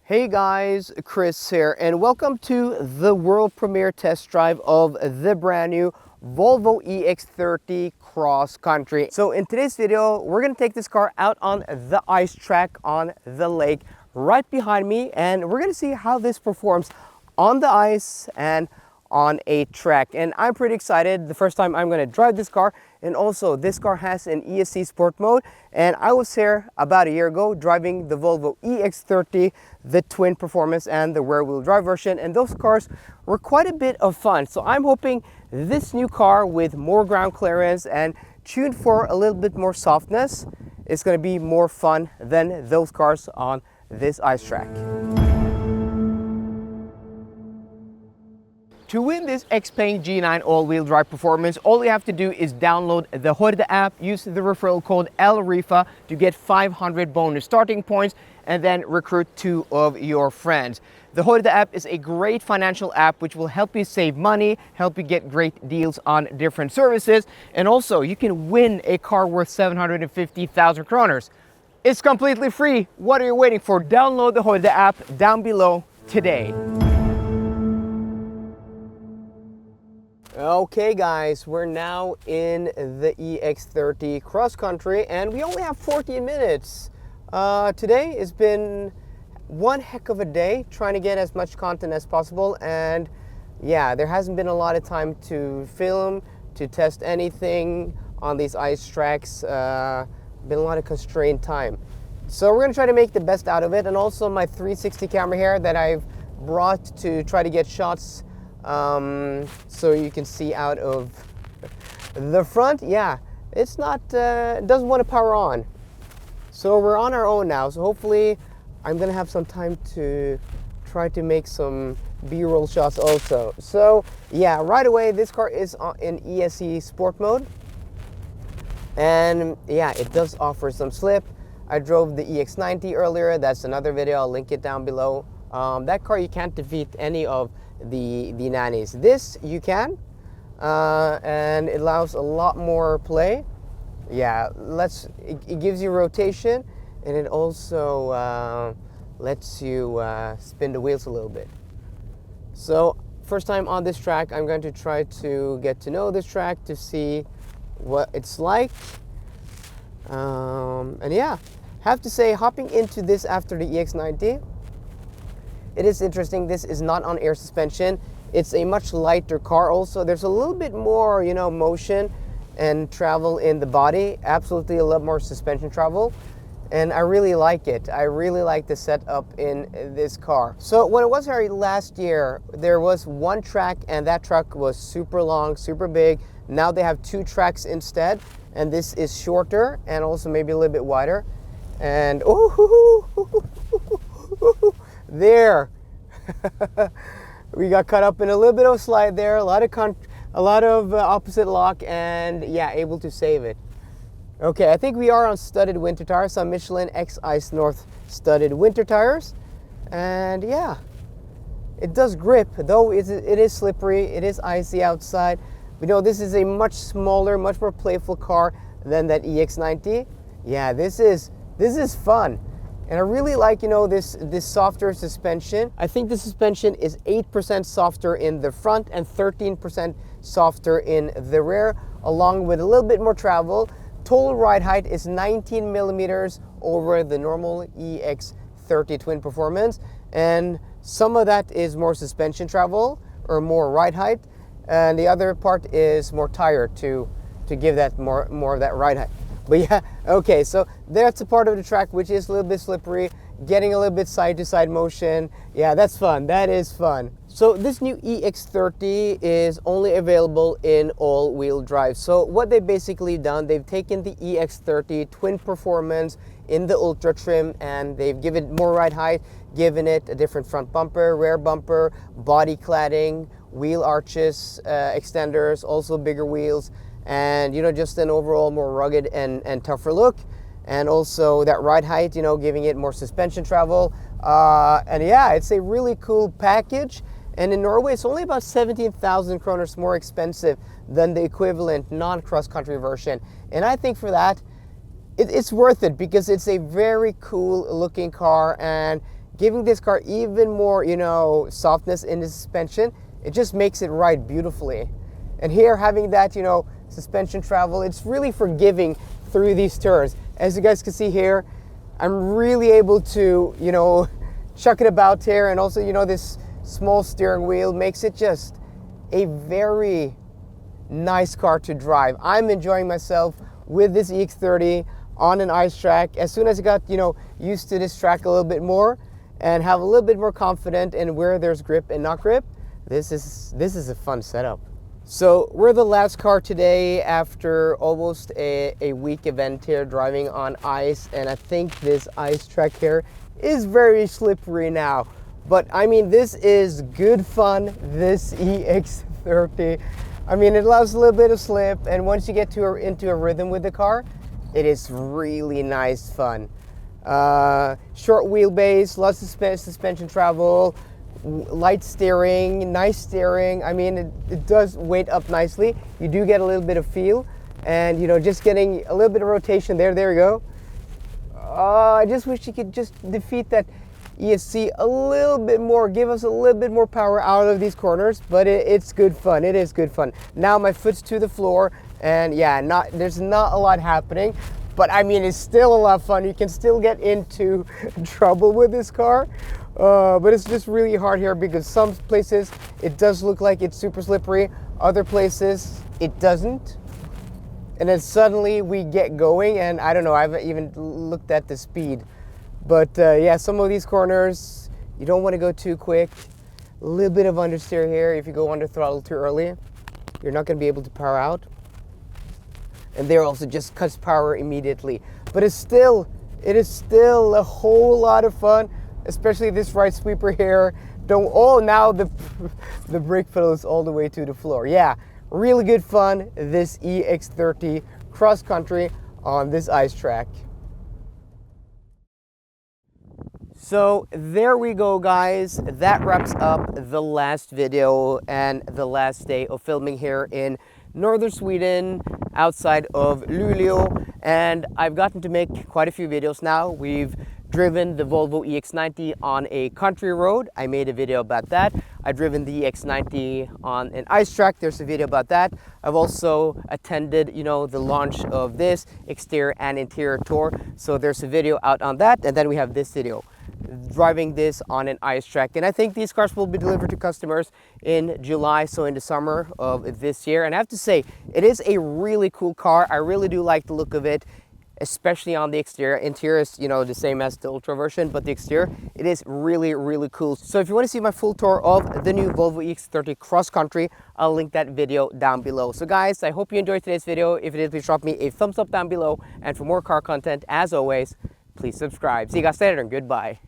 Hey guys, Chris here, and welcome to the world premiere test drive of the brand new Volvo EX30 cross country. So in today's video, we're gonna take this car out on the ice track on the lake right behind me, and we're gonna see how this performs on the ice and on a track. And I'm pretty excited. The first time I'm going to drive this car, and also this car has an ESC sport mode, and I was here about a year ago driving the Volvo EX30, the twin performance and the rear wheel drive version, and those cars were quite a bit of fun. So I'm hoping this new car with more ground clearance and tuned for a little bit more softness is going to be more fun than those cars on this ice track. To win this Xpeng G9 all-wheel drive performance, all you have to do is download the Honda app, use the referral code LRIFA to get 500 bonus starting points, and then recruit 2 of your friends. The Honda app is a great financial app which will help you save money, help you get great deals on different services, and also you can win a car worth 750,000 kroners. It's completely free. What are you waiting for? Download the Honda app down below today. Okay guys, we're now in the EX30 cross country and we only have 14 minutes. Today has been one heck of a day trying to get as much content as possible, and yeah, there hasn't been a lot of time to film, to test anything on these ice tracks. Been a lot of constrained time. So we're gonna try to make the best out of it, and also my 360 camera here that I've brought to try to get shots so you can see out of the front. Yeah, it's not, it doesn't want to power on. So we're on our own now. So hopefully I'm going to have some time to try to make some B-roll shots also. So yeah, right away, this car is in ESC sport mode. And yeah, it does offer some slip. I drove the EX90 earlier. That's another video. I'll link it down below. That car, you can't defeat any of the nannies. This you can, and it allows a lot more play. Yeah, it gives you rotation, and it also lets you spin the wheels a little bit. So first time on this track, I'm going to try to get to know this track to see what it's like. And yeah, have to say, hopping into this after the EX90, it is interesting. This is not on air suspension. It's a much lighter car also. There's a little bit more, you know, motion and travel in the body. Absolutely a lot more suspension travel. And I really like it. I really like the setup in this car. So when it was here last year, there was one track, and that track was super long, super big. Now they have 2 tracks instead. And this is shorter and also maybe a little bit wider. And there, we got caught up in a little bit of a slide there, a lot of opposite lock, and yeah, able to save it. Okay, I think we are on studded winter tires, some Michelin X Ice North studded winter tires, and yeah, it does grip, though it is slippery, it is icy outside. We know this is a much smaller, much more playful car than that EX90. Yeah, this is fun. And I really like, you know, this softer suspension. I think the suspension is 8% softer in the front and 13% softer in the rear, along with a little bit more travel. Total ride height is 19 millimeters over the normal EX30 twin performance. And some of that is more suspension travel or more ride height. And the other part is more tire to give that more of that ride height. But yeah, okay, so that's a part of the track which is a little bit slippery, getting a little bit side-to-side motion. Yeah, that's fun. That is fun. So this new EX30 is only available in all-wheel drive. So what they've basically done, they've taken the EX30 twin performance in the Ultra trim, and they've given more ride height, given it a different front bumper, rear bumper, body cladding, wheel arches, extenders, also bigger wheels, and you know, just an overall more rugged and tougher look. And also that ride height, you know, giving it more suspension travel. And yeah, it's a really cool package. And in Norway, it's only about 17,000 kroners more expensive than the equivalent non-cross-country version. And I think for that, it's worth it, because it's a very cool looking car and giving this car even more, you know, softness in the suspension. It just makes it ride beautifully. And here, having that, you know, suspension travel, it's really forgiving through these turns. As you guys can see here, I'm really able to, you know, chuck it about here. And also, you know, this small steering wheel makes it just a very nice car to drive. I'm enjoying myself with this EX30 on an ice track. As soon as I got, you know, used to this track a little bit more and have a little bit more confident in where there's grip and not grip, this is a fun setup. So we're the last car today after almost a week event here driving on ice, and I think this ice track here is very slippery now. But I mean, this is good fun, this EX30. I mean, it allows a little bit of slip, and once you get into a rhythm with the car, it is really nice fun. Short wheelbase, lots of suspension travel, light steering, nice steering. I mean, it does weight up nicely. You do get a little bit of feel, and you know, just getting a little bit of rotation there. There you go. I just wish you could just defeat that ESC a little bit more, give us a little bit more power out of these corners, but it's good fun. It is good fun. Now my foot's to the floor, and yeah, there's not a lot happening, but I mean, it's still a lot of fun. You can still get into trouble with this car, but it's just really hard here because some places it does look like it's super slippery, other places it doesn't. And then suddenly we get going, and I don't know, I haven't even looked at the speed. But yeah, some of these corners, you don't want to go too quick. A little bit of understeer here. If you go under throttle too early, you're not going to be able to power out. And there also just cuts power immediately. But it is still a whole lot of fun, especially this right sweeper here. Now the brake pedal is all the way to the floor. Yeah, really good fun, this EX30 cross country on this ice track. So there we go, guys. That wraps up the last video and the last day of filming here in northern Sweden, outside of Luleå. And I've gotten to make quite a few videos now. We've driven the Volvo EX90 on a country road. I made a video about that. I've driven the EX90 on an ice track. There's a video about that. I've also attended, you know, the launch of this exterior and interior tour. So there's a video out on that. And then we have this video driving this on an ice track. And I think these cars will be delivered to customers in July, so in the summer of this year. And I have to say, it is a really cool car. I really do like the look of it, especially on the exterior. Interior is, you know, the same as the Ultra version, but the exterior, it is really, really cool. So if you want to see my full tour of the new Volvo EX30 Cross Country, I'll link that video down below. So guys, I hope you enjoyed today's video. If you did, please drop me a thumbs up down below. And for more car content, as always, please subscribe. See you guys later, and goodbye.